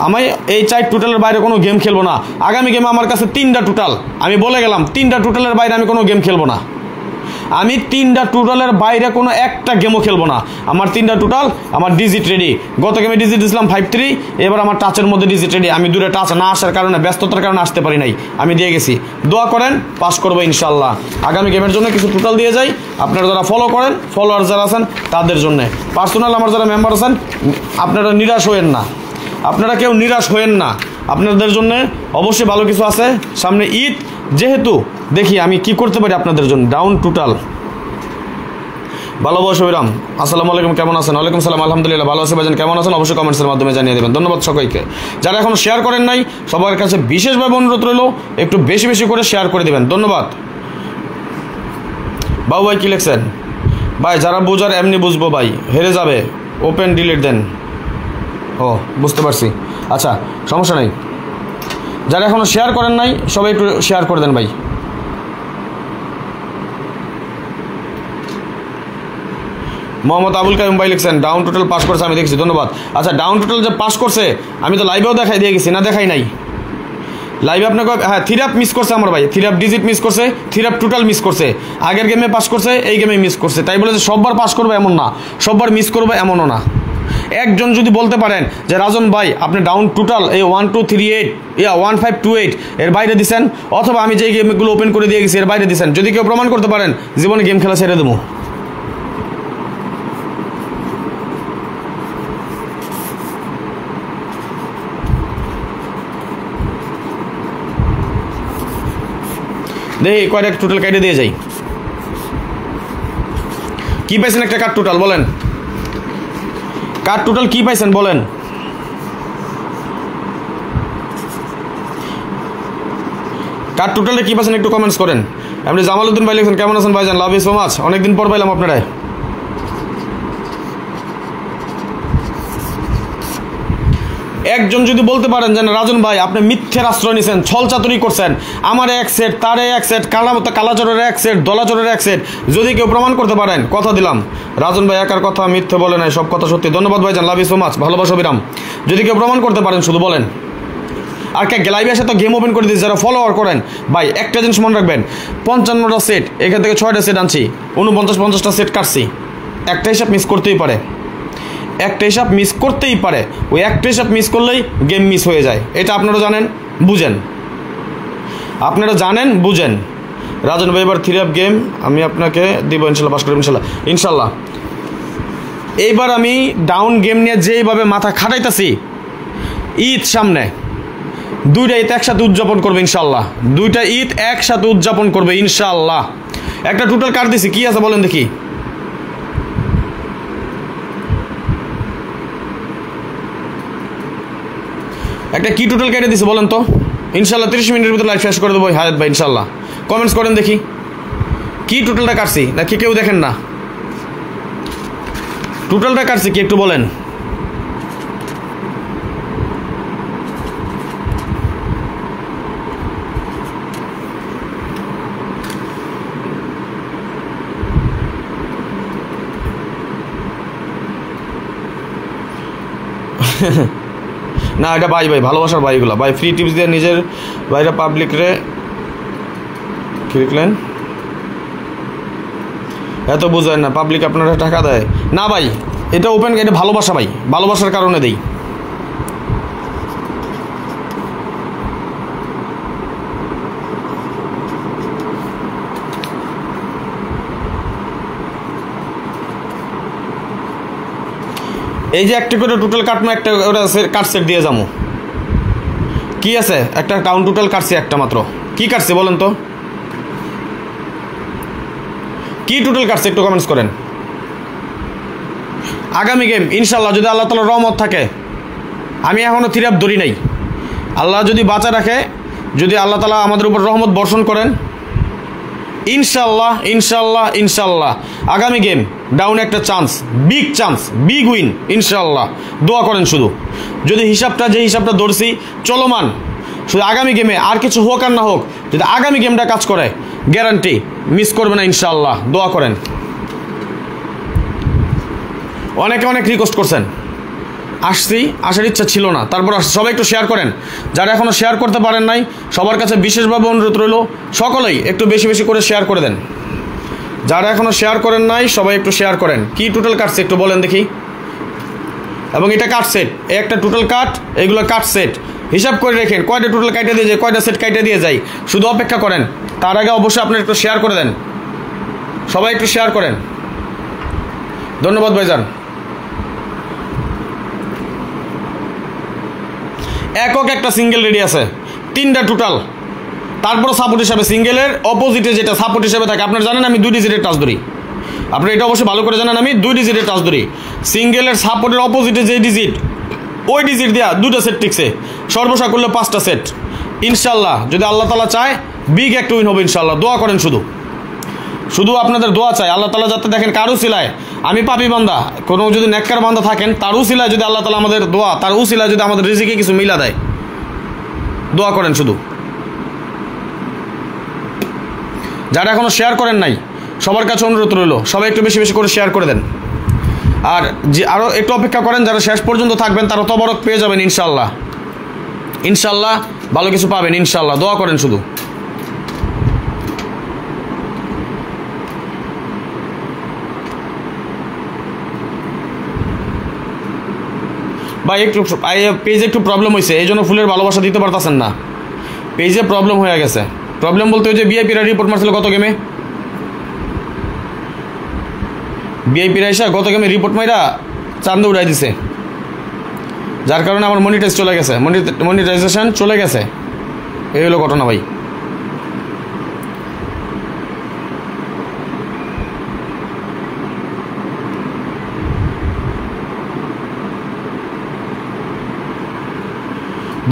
A: আমি এই 4 টোটালের বাইরে কোনো গেম খেলবো না। আগামী গেমে আমার কাছে 3টা টোটাল, আমি বলে গেলাম 3টা টোটালের বাইরে আমি কোনো গেম খেলবো না। আমি 3টা টোটালের বাইরে কোনো একটা গেমও খেলবো না। আমার 3টা টোটাল, আমার ডিজিট রেডি। গত গেমে ডিজিট দিয়েছিলাম 5-3, এবার আমার টাচের মধ্যে ডিজিট রেডি। আমি দূরে টাচ না আসার কারণে, ব্যস্ততার কারণে আসতে পারি নাই, আমি দিয়ে গেছি। দোয়া করেন, পাস করবো ইনশাল্লাহ। আগামী গেমের জন্য কিছু টোটাল দিয়ে যাই, আপনারা যারা ফলো করেন, ফলোয়ার যারা আছেন তাদের জন্য। পার্সোনাল আমার যারা মেম্বার আছেন, আপনারা নিরাশ হয়েন না, আপনারা কেউ নিরাশ হয়েন না। আপনাদের জন্য অবশ্যই ভালো কিছু আছে সামনে। ঈদ যেহেতু, দেখি আমি কি করতে পারি আপনাদের জন্য। ডাউন টোটাল, ভালোবাসা বিরাম। আসসালামু আলাইকুম, কেমন আছেন? ওয়ালাইকুম সালাম, আলহামদুলিল্লাহ ভালো আছি ভাইজান, কেমন আছেন? অবশ্যই কমেন্টসের মাধ্যমে জানিয়ে দেবেন। ধন্যবাদ সবাইকে। যারা এখনো শেয়ার করেন নাই, সবার কাছে বিশেষভাবে অনুরোধ রইল, একটু বেশি বেশি করে শেয়ার করে দেবেন। ধন্যবাদ। বাবু ভাই কি লিখছেন? ভাই যারা বুঝার এমনি বুঝবো ভাই, হেরে যাবে, ওপেন ডিলিট দেন। ও বুঝতে পারছি, আচ্ছা সমস্যা নেই। যারা এখনো শেয়ার করেন নাই, সবাই একটু শেয়ার করে দেন ভাই। মোহাম্মদ আবুল কাইম ভাই লিখছেন ডাউন টোটাল পাস করছে, আমি দেখছি, ধন্যবাদ। আচ্ছা ডাউন টোটাল যে পাস করছে, আমি তো লাইভেও দেখাই দিয়ে গেছি, না দেখাই নাই লাইভে আপনাকে? হ্যাঁ, 3 মিস করছে আমার ভাই, 3 ডিজিট মিস করছে, 3 টোটাল মিস করছে। আগের গেমে পাস করছে, এই গেমে মিস করছে। তাই বলে যে সববার পাস করবে এমন না, সববার মিস করবে এমনও না। একজন যদি বলতে পারেন যে রাজন ভাই আপনি ডাউন টোটাল এই 1238 1528 এর বাইরে দিচ্ছেন, অথবা আমি যে গেমগুলো ওপেন করে দিয়ে গেছি এর বাইরে দিচ্ছেন, যদি কেউ প্রমাণ করতে পারেন, জীবনে গেম খেলা ছেড়ে দেবো। দেখি কয়টা টোটাল কেটে দিয়ে যাই। কি পাইছেন একটা কার্ড টোটাল বলেন? কার্ড টোটাল কি পাইছেন বলেন? কার্ড টোটালে কি পাইছেন একটু কমেন্টস করেন। আপনি জামালউদ্দিন ভাই লিখছেন কেমন আছেন ভাইজান, লাভ ইউ সো মাচ, অনেকদিন পর পাইলাম আপনারাই। একজন যদি বলতে পারেন যে রাজন ভাই আপনি মিথ্যের আশ্রয় নিয়েছেন, ছল চাতুরি করছেন, আমার এক সেট, তারে এক সেট, কালাচরের এক সেট, দলাচরের এক সেট, যদি কেউ প্রমাণ করতে পারেন, কথা দিলাম রাজন ভাই একার কথা মিথ্যে বলে নাই, সব কথা সত্যি। ধন্যবাদ ভাইজান, লাভ ইউ সো মাচ, ভালোবাসা বিরাম। যদি কেউ প্রমাণ করতে পারেন শুধু বলেন। আর কে লাইভে এসে তো গেম ওপেন করে দিয়েছে, যারা ফলোয়ার করেন ভাই, একটা জিনিস মনে রাখবেন, 55টা সেট, এখান থেকে 6টা সেট আনছি, 49-50টা সেট কাটছি। একটা হিসাব মিস করতেই পারে, একটা হিসাব মিস করতেই পারে। ওই একটা হিসাব মিস করলেই গেম মিস হয়ে যায়। এটা আপনারা জানেন, বুঝেন, আপনারা জানেন, বুঝেন। রাজন ভাই এবার 3 গেম আমি আপনাকে দিব ইনশাল্লাহ, পাস করব ইনশাল্লাহ, ইনশাল্লাহ। এইবার আমি ডাউন গেম নিয়ে যেইভাবে মাথা খাটাইতেছি, ঈদ সামনে, 2টা ঈদ একসাথে উদযাপন করবে ইনশাল্লাহ, 2টা ঈদ একসাথে উদযাপন করবে ইনশাল্লাহ। একটা টোটাল কার্ড দিছি, কি আছে বলেন দেখি? একটা কি টোটাল কেটে দিছে বলেন তো? ইনশাল্লাহ 30 মিনিটের ভিতরে লাইভ শেষ করে দেবো হায়াত ভাই ইনশাল্লাহ। কমেন্টস করেন দেখি কি টোটালটা কাটছি, নাকি কেউ দেখেন না? টোটালটা কাটছি কি একটু বলেন? না এটা ভাই ভালোবাসার ভাইগুলো ভাই, ফ্রি টিপস দিয়ে নিজের ভাইরা পাবলিক রে কি লিখলেন, এত বুঝেন না, পাবলিক আপনারা টাকা দেয় না ভাই, এটা ওপেন, এটা ভালোবাসা ভাই, ভালোবাসার কারণে দেই। এই যে একটা করে টোটাল কাটনো, একটা ওটা কাট সেট দিয়ে যাবো। কি আছে একটা ডাউন টোটাল কাটছে একটা মাত্র, কি কাটছে বলেন তো? কি টোটাল কাটছে একটু কমেন্টস করেন। আগামী গেম ইনশাল্লাহ যদি আল্লাহ তাআলার রহমত থাকে, আমি এখনও 3 ধরি নাই, আল্লাহ যদি বাঁচা রাখে, যদি আল্লাহ তাআলা আমাদের উপর রহমত বর্ষণ করেন, ইনশাল্লাহ ইনশাল্লাহ ইনশাল্লাহ আগামী গেম ডাউন একটা চান্স, বিগ উইন ইনশাল্লাহ। দোয়া করেন শুধু, যদি হিসাবটা যে হিসাবটা ধরছি চলমান, শুধু আগামী গেমে আর কিছু হোক আর না হোক, যদি আগামী গেমটা কাজ করে গ্যারান্টি মিস করবে না ইনশাল্লাহ। দোয়া করেন। অনেকে অনেক রিকোয়েস্ট করছেন, আসছি, আসার ইচ্ছা ছিল না, তারপর আসছি। সবাই একটু শেয়ার করেন, যারা এখনও শেয়ার করতে পারেন নাই, সবার কাছে বিশেষভাবে অনুরোধ রইল, সকলেই একটু বেশি বেশি করে শেয়ার করে দেন। যারা এখনও শেয়ার করেন নাই সবাই একটু শেয়ার করেন। কি টোটাল কাটছে একটু বলেন দেখি। এবং এটা কাট সেট, একটা টোটাল কাট, এগুলো কাট সেট। হিসাব করে রেখেন কয়টা টোটাল কাইটে দিয়ে যায়, কয়টা সেট কাইটে দিয়ে যায়। শুধু অপেক্ষা করেন, তার আগে অবশ্যই আপনারা একটু শেয়ার করে দেন। সবাই একটু শেয়ার করেন। ধন্যবাদ ভাইজান। একক একটা সিঙ্গেল রেডি আছে, 3টা টোটাল। তারপর সাপোর্ট হিসাবে সিঙ্গেলের অপোজিটে যেটা সাপোর্ট হিসাবে থাকে, আপনারা জানেন আমি 2 ডিজিটের টাচ ধরি, আপনারা এটা অবশ্যই ভালো করে জানেন আমি 2 ডিজিটের টাচ ধরি। সিঙ্গেলের সাপোর্টের অপোজিটে যে ডিজিট, ওই ডিজিট দেওয়া 2টা সেট টিকছে, সর্বসা করলে 5টা সেট। ইনশাল্লাহ যদি আল্লাহ তালা চায় বিগ একটা উইন হবে ইনশাল্লাহ। দোয়া করেন, শুধু আপনাদের দোয়া চাই। আল্লাহ তালা যাতে দেখেন কারো সিলায়, আমি পাপি বান্দা, কোনো যদি নেককার বান্দা থাকেন তার উসিলায় যদি আল্লাহ তালা আমাদের দোয়া, তার উসিলায় যদি আমাদের রিজিকে কিছু মিলা দেয়, দোয়া করেন শুধু। যারা এখনও শেয়ার করেন নাই সবার কাছে অনুরোধ রইল, সবাই একটু বেশি বেশি করে শেয়ার করে দেন। আর যে আরও একটু অপেক্ষা করেন, যারা শেষ পর্যন্ত থাকবেন তারা তবরক পেয়ে যাবেন ইনশাল্লাহ। ইনশাল্লাহ ভালো কিছু পাবেন ইনশাল্লাহ। দোয়া করেন শুধু। ভাই একটু পেজে একটু প্রবলেম হয়েছে, এই জন্য ফুলের ভালোবাসা দিতে পারতেছেন না। পেজে প্রবলেম হয়ে গেছে। প্রবলেম বলতে ওই যে ভিআইপিরা রিপোর্ট মারছিল গত গেমে, ভিআইপিরা এসে গত গেমে রিপোর্ট মাইরা চান্দে উড়াই দিছে, যার কারণে আমার মনিটাইজ চলে গেছে, মনিটাইজেশন চলে গেছে। এই হলো ঘটনা ভাই।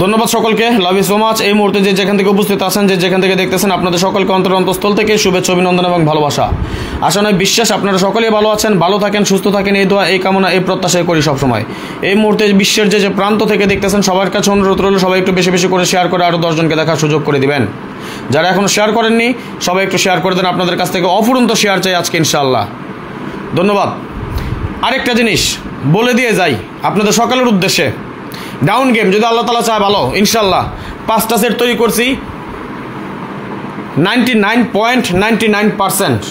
A: ধন্যবাদ সকলকে, লাভ ইউ সো মাচ। এই মুহূর্তে যে যেখান থেকে উপস্থিত আছেন, যে যেখান থেকে দেখতেছেন, আপনাদের সকলকে অন্তরস্থল থেকে শুভেচ্ছা, অভিনন্দন এবং ভালোবাসা। আশা নয় বিশ্বাস আপনারা সকলেই ভালো আছেন, ভালো থাকেন, সুস্থ থাকেন, এই দোয়া, এই কামনা, এই প্রত্যাশাই করি সবসময়। এই মুহূর্তে বিশ্বের যে প্রান্ত থেকে দেখতেছেন সবার কাছে অনুরোধ রইল, সবাই একটু বেশি বেশি করে শেয়ার করে আরও 10 জনকে দেখার সুযোগ করে দিবেন। যারা এখনও শেয়ার করেননি সবাই একটু শেয়ার করে দেন। আপনাদের কাছ থেকে অফুরন্ত শেয়ার চাই আজকে ইনশাআল্লাহ। ধন্যবাদ। আরেকটা জিনিস বলে দিয়ে যাই আপনাদের সকলের উদ্দেশ্যে, ডাউন গেম যদি আল্লাহ তালা চায় ভালো ইনশাল্লাহ 5টা সেট তৈরি করছি, 99.99%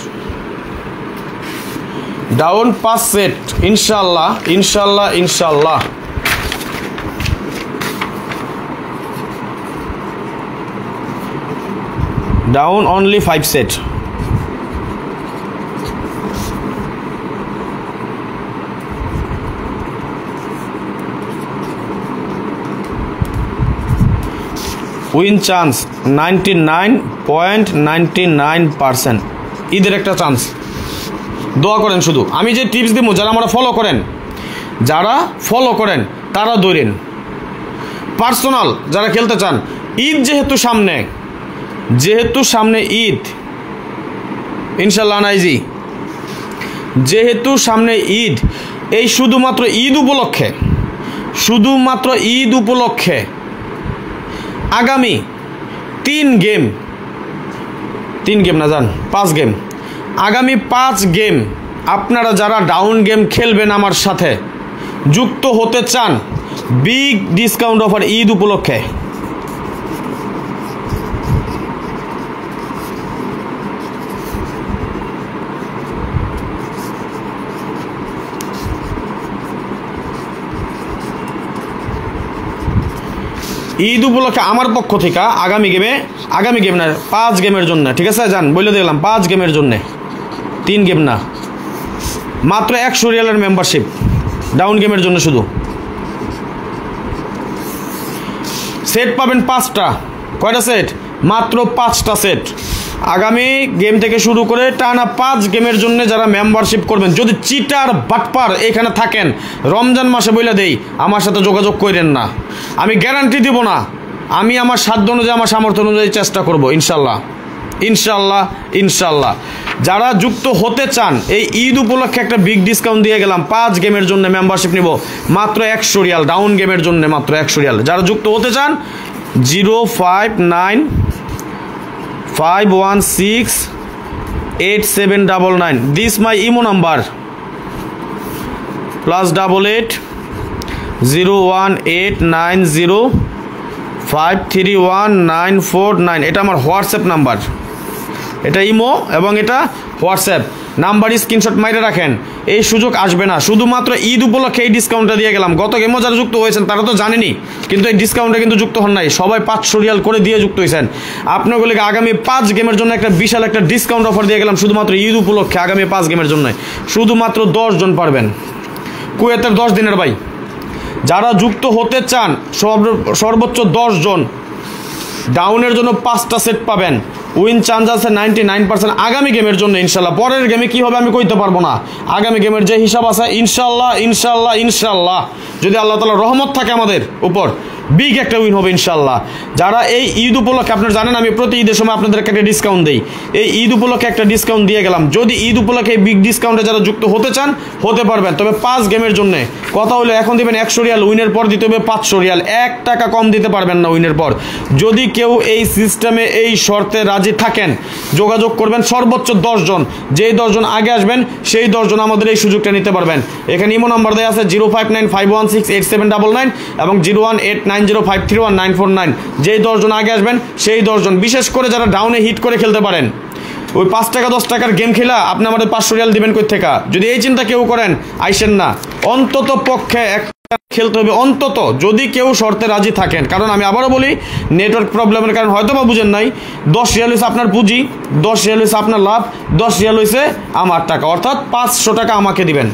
A: ডাউন 5 সেট ইনশাল্লাহ ইনশাল্লাহ ইনশাল্লাহ। Down only 5 set. Win chance 99.99%। ঈদের একটা চান্স। দোয়া করেন শুধু। আমি যে টিপস দিব যারা আমরা ফলো করেন তারা দৌড়েন। পার্সোনাল যারা খেলতে চান, ঈদ যেহেতু সামনে ঈদ ইনশাল্লাহ নাইজি, যেহেতু সামনে ঈদ, এই শুধুমাত্র ঈদ উপলক্ষে আগামী 3 গেম না যান 5 গেম, আগামী 5 গেম আপনারা যারা ডাউন গেম খেলবেন আমার সাথে যুক্ত হতে চান, বিগ ডিসকাউন্ট অফার ঈদ উপলক্ষে। ঈদ উপলক্ষে আমার পক্ষ থেকে আগামী গেম না 5 গেমের জন্য, ঠিক আছে যান বলে দিলাম 5 গেমের জন্য, 3 গেম না, মাত্র 100 রিয়ালের মেম্বারশিপ ডাউন গেমের জন্য। শুধু সেট পাবেন 5টা। কয়টা সেট? মাত্র 5টা সেট। আগামী গেম থেকে শুরু করে টানা 5 গেমের জন্য যারা মেম্বারশিপ করবেন, যদি চিটার বাটপার এখানে থাকেন রমজান মাসে বইলা দেই আমার সাথে যোগাযোগ করেন না, আমি গ্যারান্টি দিব না, আমি আমার সাধ্য অনুযায়ী আমার সামর্থ্য অনুযায়ী চেষ্টা করব ইনশাল্লাহ ইনশাল্লাহ ইনশাল্লাহ। যারা যুক্ত হতে চান এই ঈদ উপলক্ষে একটা বিগ ডিসকাউন্ট দিয়ে গেলাম, 5 গেমের জন্য মেম্বারশিপ নিব মাত্র 100 রিয়াল, ডাউন গেমের জন্য মাত্র 100 রিয়াল। যারা যুক্ত হতে চান 05951687799, দিস মাই ইমো নাম্বার, +88 01890531949, এটা আমার হোয়াটসঅ্যাপ নাম্বার। এটা ইমো এবং এটা হোয়াটসঅ্যাপ নাম্বার স্ক্রিনশট মাইরে রাখেন। এই সুযোগ আসবে না, শুধুমাত্র ঈদ উপলক্ষে এই ডিসকাউন্টটা দিয়ে গেলাম। গত গেমও যারা যুক্ত হয়েছেন তারা তো জানেনি, কিন্তু এই ডিসকাউন্টে কিন্তু যুক্ত হন নাই, সবাই 500 রিয়াল করে দিয়ে যুক্ত হয়েছেন। আপনাগুলিকে আগামী 5 গেমের জন্য একটা বিশাল একটা ডিসকাউন্ট অফার দিয়ে গেলাম শুধুমাত্র ঈদ উপলক্ষে। আগামী 5 গেমের জন্য শুধুমাত্র 10 জন পারবেন, কুয়েতের 10 দিনের ভাই। যারা যুক্ত হতে চান সর্বোচ্চ 10 জন, ডাউনের জন্য 5টা সেট পাবেন, উইন চান্স আছে 99% আগামী গেমের জন্য ইনশাল্লাহ। পরের গেমে কি হবে আমি কইতে পারবো না, আগামী গেমের যে হিসাব আছে ইনশাল্লাহ ইনশাল্লাহ ইনশাল্লাহ যদি আল্লাহ তাআলার রহমত থাকে আমাদের উপর, বিগ একটা উইন হবে ইনশাল্লাহ। যারা এই ঈদ উপলক্ষে, আপনারা জানেন আমি প্রতি ঈদের সময় আপনাদেরকে একটা ডিসকাউন্ট দিই, এই ঈদ উপলক্ষে একটা ডিসকাউন্ট দিয়ে গেলাম। যদি ঈদ উপলক্ষে এই বিগ ডিসকাউন্টে যারা যুক্ত হতে চান হতে পারবেন, তবে 5 গেমের জন্য কথা হলো এখন দিবেন 100 রিয়াল, উইনের পর দিতে হবে 500 রিয়াল, 1 টাকা কম দিতে পারবেন না উইনের পর। যদি কেউ এই সিস্টেমে এই শর্তে রাজি থাকেন যোগাযোগ করবেন সর্বোচ্চ 10 জন, যেই 10 জন আগে আসবেন সেই 10 জন আমাদের এই সুযোগটা নিতে পারবেন। এখানে ইমো নাম্বার দেওয়া আছে 0595168799 এবং 018905319949। যেই 10 জন আগে আসবেন সেই 10 জন, বিশেষ করে যারা ডাউনে হিট করে খেলতে পারেন, ওই 5 টাকা 10 টাকার গেম খেলা আপনি আমাদের 500 রিয়াল দিবেন কই থেকে, যদি এই চিন্তা কেউ করেন আইসেন না। অন্তত পক্ষে একটা খেলতে হবে অন্তত, যদি কেউ শর্তে রাজি থাকেন। কারণ আমি আবারও বলি, নেটওয়ার্ক প্রবলেমের কারণে হয়তো বা বুঝেন নাই, 10 রিয়াল হয়েছে আপনার পুঁজি, 10 রিয়াল হয়েছে আপনার লাভ, 10 রিয়াল হয়েছে আমার টাকা, অর্থাৎ 500 টাকা আমাকে দিবেন।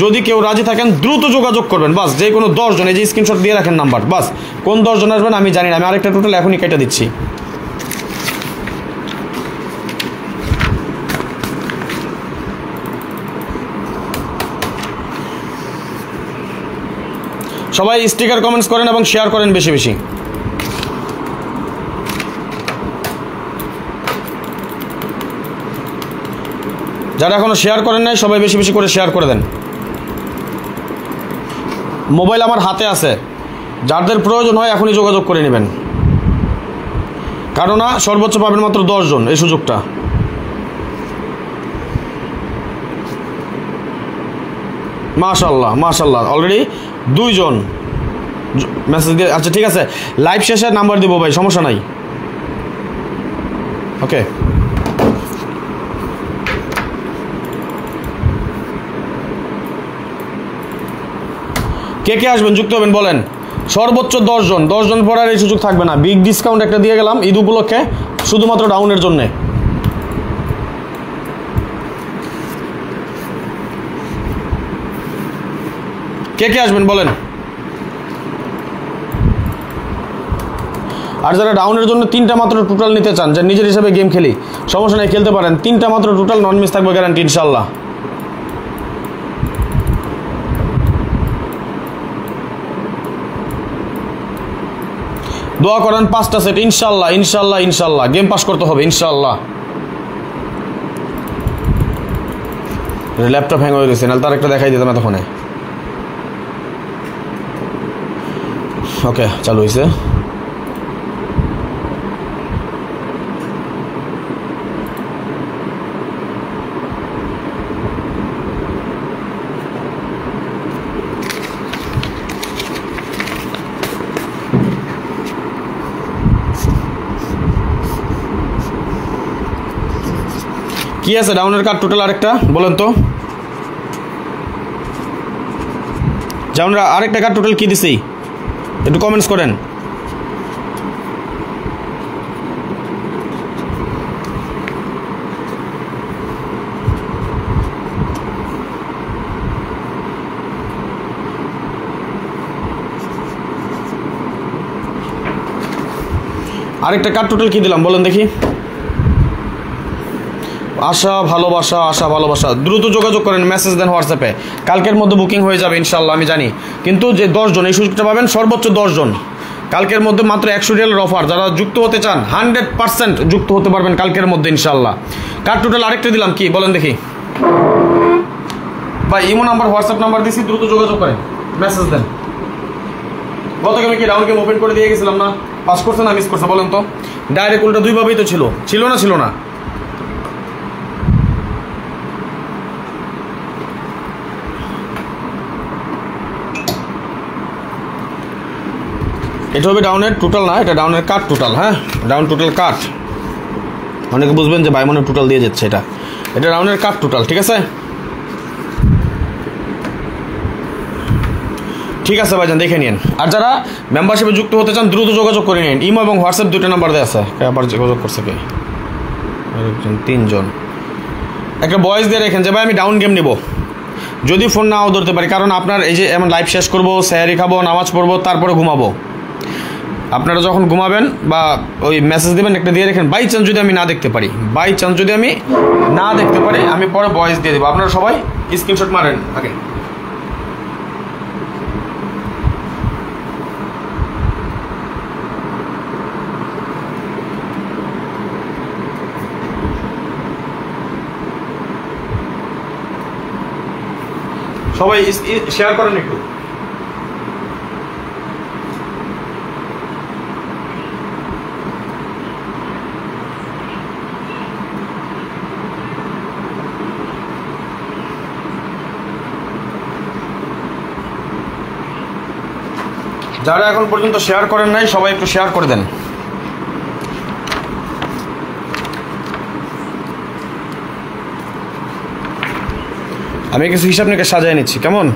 A: যদি কেউ রাজি থাকেন দ্রুত যোগাযোগ করবেন, বাস। যে কোনো 10 জন, এই যে স্ক্রিনশট দিয়ে রাখেন নাম্বার, বাস। কোন 10 জন আসবেন আমি জানি না, আমি আরেকটা টোটাল এখনই কেটে দিচ্ছি। সবাই স্টিকার কমেন্টস করেন এবং শেয়ার করেন বেশি বেশি। যারা এখনো শেয়ার করেন নাই সবাই বেশি বেশি করে শেয়ার করে দেন। মোবাইল আমার হাতে আছে, যাদের প্রয়োজন হয় এখনই যোগাযোগ করে নেবেন, কারণ না সর্বোচ্চ পাবেন মাত্র 10 জন এই সুযোগটা। মাশাআল্লাহ মাশাআল্লাহ, অলরেডি 2 জন মেসেজ দিয়ে। আচ্ছা ঠিক আছে, লাইভ শেষে নাম্বার দিব ভাই, সমস্যা নাই। ওকে, কে কে আসবেন যুক্ত হবেন বলেন। সর্বোচ্চ 10 জন, 10 জন পর আর এই সুযোগ থাকবে না। বিগ ডিসকাউন্ট একটা দিয়ে গেলাম ঈদ উপলক্ষে শুধুমাত্র ডাউনের জন্যে। কে কে আসবেন বলেন। আর যারা ডাউনের জন্য 3টা মাত্র টোটাল নিতে চান, যে নিজের হিসাবে গেম খেলি, সমস্যা নেই খেলতে পারেন, 3টা মাত্র টোটাল, নন মিস থাকবে গ্যারান্টি ইনশাল্লাহ। দোয়া করেন 5টা সেট ইনশাল্লাহ ইনশাল্লাহ ইনশাল্লাহ, গেম পাস করতে হবে ইনশাল্লাহ। ল্যাপটপ হ্যাং হয়ে গেছে, নাহলে তার একটা দেখাই দিতাম এতক্ষণে। ওকে, চালু হয়েছে। কি আছে ডাউনের কার্ড টোটাল আরেকটা বলেন তো, ডাউনের আরেকটা কার্ড টোটাল কি দিছি একটু কমেন্টস করেন। আরেকটা কার্ড টোটাল কি দিলাম বলেন দেখি। আশা ভালোবাসা, আশা ভালোবাসা, দ্রুত যোগাযোগ করেন, মেসেজ দেন হোয়াটসঅ্যাপে। কালকের মধ্যে বুকিং হয়ে যাবে ইনশাল্লাহ, আমি জানি। কিন্তু যে 10 জন এই সুযোগটা পাবেন, সর্বোচ্চ 10 জন। কালকের মধ্যে মাত্র 100 রিয়ালের অফার। যারা যুক্ত হতে চান 100% যুক্ত হতে পারবেন কালকের মধ্যে ইনশাল্লাহ। কার্ড টোটাল আরেকটা দিলাম কি বলেন দেখি ভাই। ইমো নাম্বার হোয়াটসঅ্যাপ নাম্বার দিছি, দ্রুত যোগাযোগ করেন, মেসেজ দেন। গত গেমে কি রাউন্ড গেম ওপেন করে দিয়ে গেছিলাম না? পাস করছে না মিস করছে বলেন তো? ডাইরেক্ট উল্টা 2 ভাবেই তো ছিল, ছিল না ছিল না? এটা হবে ডাউনের টোটাল না, এটা ডাউনের কাট টোটাল। হ্যাঁ, ডাউন টোটাল কাট। অনেকে বুঝবেন যে ভাই মনে টোটাল দিয়ে যাচ্ছে, এটা রাউন্ডের কাট টোটাল। ঠিক আছে, ঠিক আছে ভাইজান, দেখে নিন। আর যারা মেম্বারশিপে যুক্ত হতে চান দ্রুত যোগাযোগ করে নিন। ইমো এবং হোয়াটসঅ্যাপ দুটো নাম্বার দেওয়া আছে। আবার যোগাযোগ করছে কে? আরেকজন, 3 জন। একটা ভয়েস দিয়ে রেখেন যে ভাই আমি ডাউন গেম নেব, যদি ফোন নাও ধরতে পারি, কারণ আপনার এই যে এমন লাইভ শেষ করবো, স্যারি খাবো, নামাজ পড়বো, তারপরে ঘুমাবো। আপনারা যখন ঘুমাবেন বা ওই মেসেজ দেবেন একটা দিয়ে রেখেন, বাই চান্স যদি আমি না দেখতে পারি, আমি পরে ভয়েস দিয়ে দেবো। আপনারা সবাই স্ক্রিনশট মারেন আগে। সবাই শেয়ার করেন একটু। যারা এখন পর্যন্ত শেয়ার করেন নাই সবাই একটু শেয়ার করে দেন। আমি কিছু হিসাব নিকাশ সাজায় নিচ্ছি, কেমন?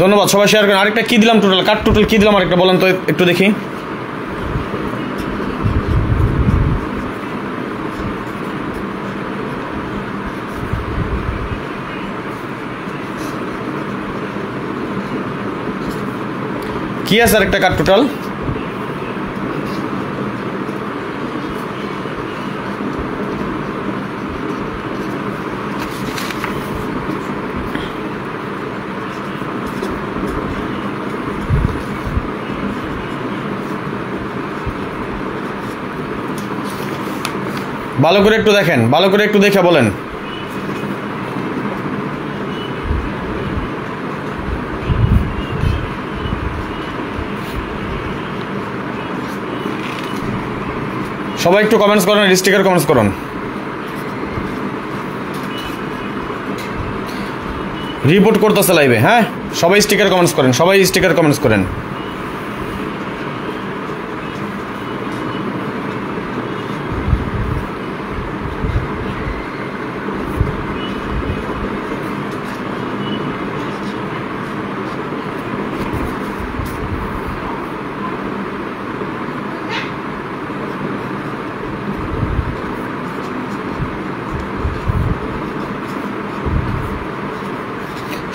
A: ধন্যবাদ, সবাই শেয়ার করেন। আরেকটা কি দিলাম টোটাল, কাট টোটাল কি দিলাম আরেকটা বলেন তো একটু দেখি। কি আছে আরেকটা কাট টোটাল? ভালো করে একটু দেখেন, ভালো করে একটু দেখে বলেন। সবাই একটু কমেন্টস করেন, স্টিকার কমেন্টস করুন। রিপোর্ট করতেছে লাইভে, হ্যাঁ সবাই স্টিকার কমেন্টস করেন, সবাই স্টিকার কমেন্টস করেন।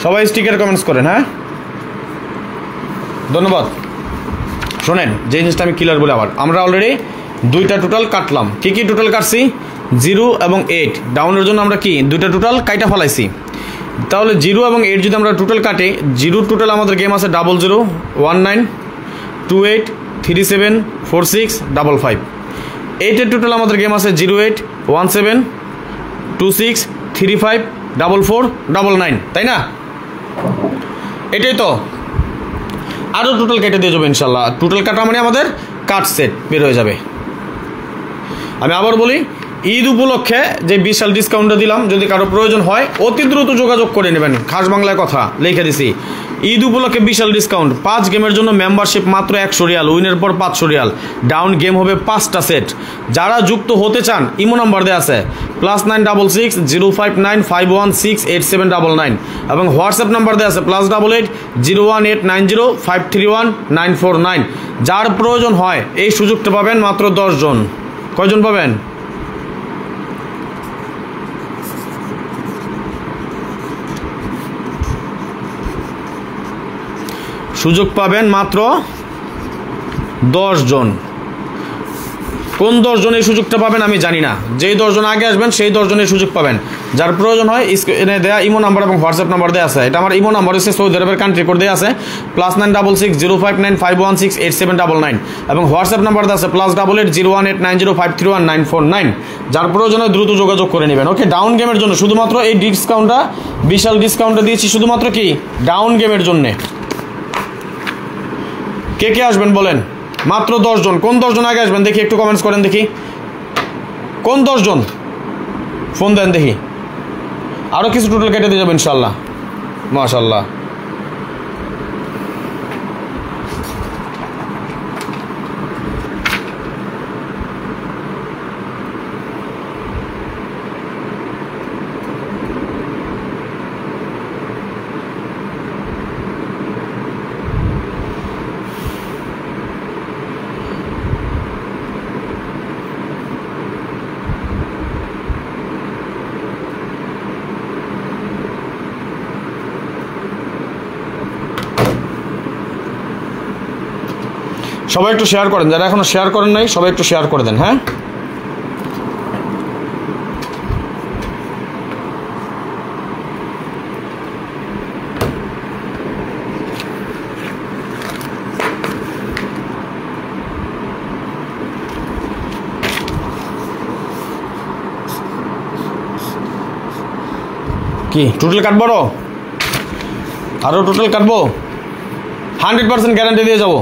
A: সবাই স্টিকার কমেন্টস করেন, হ্যাঁ ধন্যবাদ। শোনেন, যে জিনিসটা আমি ক্লিয়ার বলে আবার, আমরা অলরেডি 2টা টোটাল কাটলাম। কি কি টোটাল কাটছি? 0 এবং 8 ডাউনের জন্য আমরা কি 2টা টোটাল কাইটা ফেলাইছি। তাহলে 0 এবং 8 যদি আমরা টোটাল কাটি, 0 টোটাল আমাদের গেম আছে 00 19 28 37 46 55। 8-এর টোটাল আমাদের গেম আছে 08 17 26 35 44 99, তাই না? এটাই তো, আরও টোটাল কেটে দিয়ে যাবে ইনশাল্লাহ। টোটাল কাটা মানে আমাদের কাট সেট বের হয়ে যাবে। আমি আবার বলি, ঈদ উপলক্ষে যে বিশাল ডিসকাউন্টটা দিলাম, যদি কারো প্রয়োজন হয় অতি দ্রুত যোগাযোগ করে নেবেন। খাস বাংলায় কথা লিখে দিছি, ঈদ উপলক্ষে বিশাল ডিসকাউন্ট। 5 গেমের জন্য মেম্বারশিপ মাত্র 100 রিয়াল, উইনের পর 500 রিয়াল। ডাউন গেম হবে 5টা সেট। যারা যুক্ত হতে চান ইমো নাম্বার দেওয়া আছে +966 059 516 8799 এবং হোয়াটসঅ্যাপ নাম্বার দেওয়া আছে +88 01890 531 949। যার প্রয়োজন হয় এই সুযোগটা পাবেন মাত্র 10 জন। কয়জন পাবেন? সুযোগ পাবেন মাত্র 10 জন। কোন 10 জন এই সুযোগটা পাবেন আমি জানি না। যেই 10 জন আগে আসবেন সেই 10 জন এই সুযোগ পাবেন। যার প্রয়োজন হয় স্ক্রিনে দেয়া ইমো নাম্বার এবং হোয়াটসঅ্যাপ নাম্বার দেওয়া আছে। এটা আমার ইমো নাম্বার হচ্ছে সৌদি আরবের কান্ট্রি কোড দেওয়া আছে +9660595168799 এবং হোয়াটসঅ্যাপ নাম্বার দেওয়া আছে +88018905319499। যার প্রয়োজন হয় দ্রুত যোগাযোগ করে নেবেন। ওকে, ডাউন গেমের জন্য শুধুমাত্র এই ডিসকাউন্টটা, বিশাল ডিসকাউন্টটা দিয়েছি শুধুমাত্র কি ডাউন গেমের জন্যে। কে কে আসবেন বলেন? মাত্র 10 জন। কোন 10 জন আগে আসবেন দেখি, একটু কমেন্টস করেন দেখি। কোন 10 জন ফোন দেন দেখি। আরও কিছু টোটাল কেটে দিয়ে যাবে ইনশাল্লাহ। মাশাল্লাহ। সবাই একটু শেয়ার করেন, যারা এখনো শেয়ার করেন নাই সবাই একটু শেয়ার করে দেন। হ্যাঁ, কি টোটাল কাটবো? আরো টোটাল কাটবো? 100% গ্যারান্টি দিয়ে যাবো,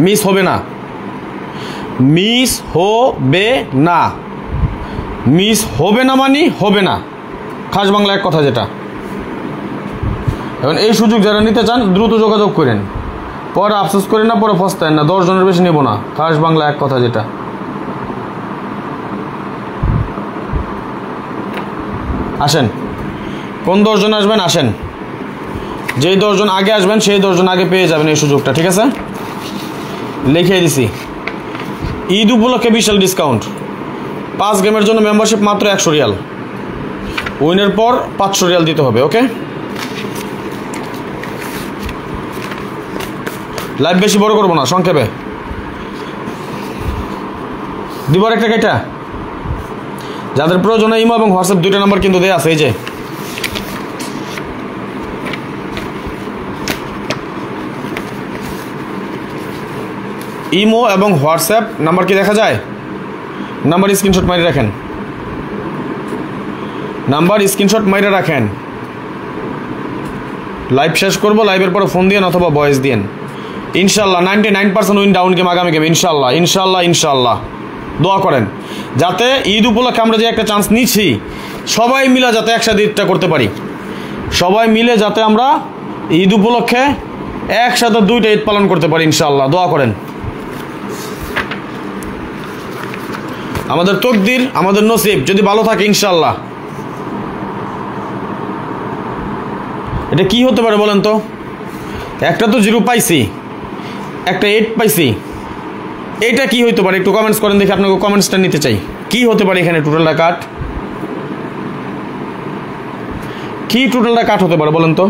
A: মিস হবে না, মিস হবে না, মিস হবে না মানে হবে না, খাস বাংলা এক কথা যেটা। এখন এই সুযোগ যারা নিতে চান দ্রুত যোগাযোগ করেন, পরে আফসোস করেন না, পরে ফস্তায়েন না। 10 জনের বেশি নেব না, খাস বাংলা এক কথা যেটা। আসেন, কোন 10 জন আসবেন আসেন, যেই 10 জন আগে আসবেন সেই 10 জন আগে পেয়ে যাবেন এই সুযোগটা। ঠিক আছে, লিখিয়ে দিছি। ঈদ উপলক্ষে বিশাল ডিসকাউন্ট। 5 গেমের জন্য মেম্বারশিপ মাত্র 100 রিয়াল, উইনের পর 500 রিয়াল দিতে হবে। ওকে, লাইভ বেশি বড় করবো না, সংক্ষেপে দিবার একটা কেটা। যাদের প্রয়োজন ইমো এবং হোয়াটসঅ্যাপ দুইটা নাম্বার কিন্তু দেয়া আছে, এই যে ইমো এবং হোয়াটসঅ্যাপ নাম্বার কি দেখা যায়? নাম্বার স্ক্রিনশট মাইরে রাখেন, নাম্বার স্ক্রিনশট মাইরে রাখেন। লাইভ শেষ করবো, লাইভের পরে ফোন দিয়েন অথবা ভয়েস দিয়েন। ইনশাল্লাহ 99% উইন ডাউন গেম আগামী গেম ইনশাল্লাহ ইনশাল্লাহ ইনশাল্লাহ। দোয়া করেন যাতে ঈদ উপলক্ষে আমরা যে একটা চান্স নিচ্ছি সবাই মিলে যাতে একসাথে ঈদটা করতে পারি, সবাই মিলে যাতে আমরা ঈদ উপলক্ষে একসাথে 2টা ঈদ পালন করতে পারি ইনশাল্লাহ। দোয়া করেন। আমাদের তকদির, আমাদের নসিব যদি ভালো থাকে ইনশাল্লাহ। এটা কি হতে পারে বলেন তো? একটা তো 0 পাইছি, একটা 8 পাইছি, এটা কি হইতে পারে? একটু কমেন্টস করেন দেখি, আপনাকে কমেন্টসটা নিতে চাই। কি হতে পারে এখানে টোটালটা কাট? কি টোটালটা কাট হতে পারে বলেন তো?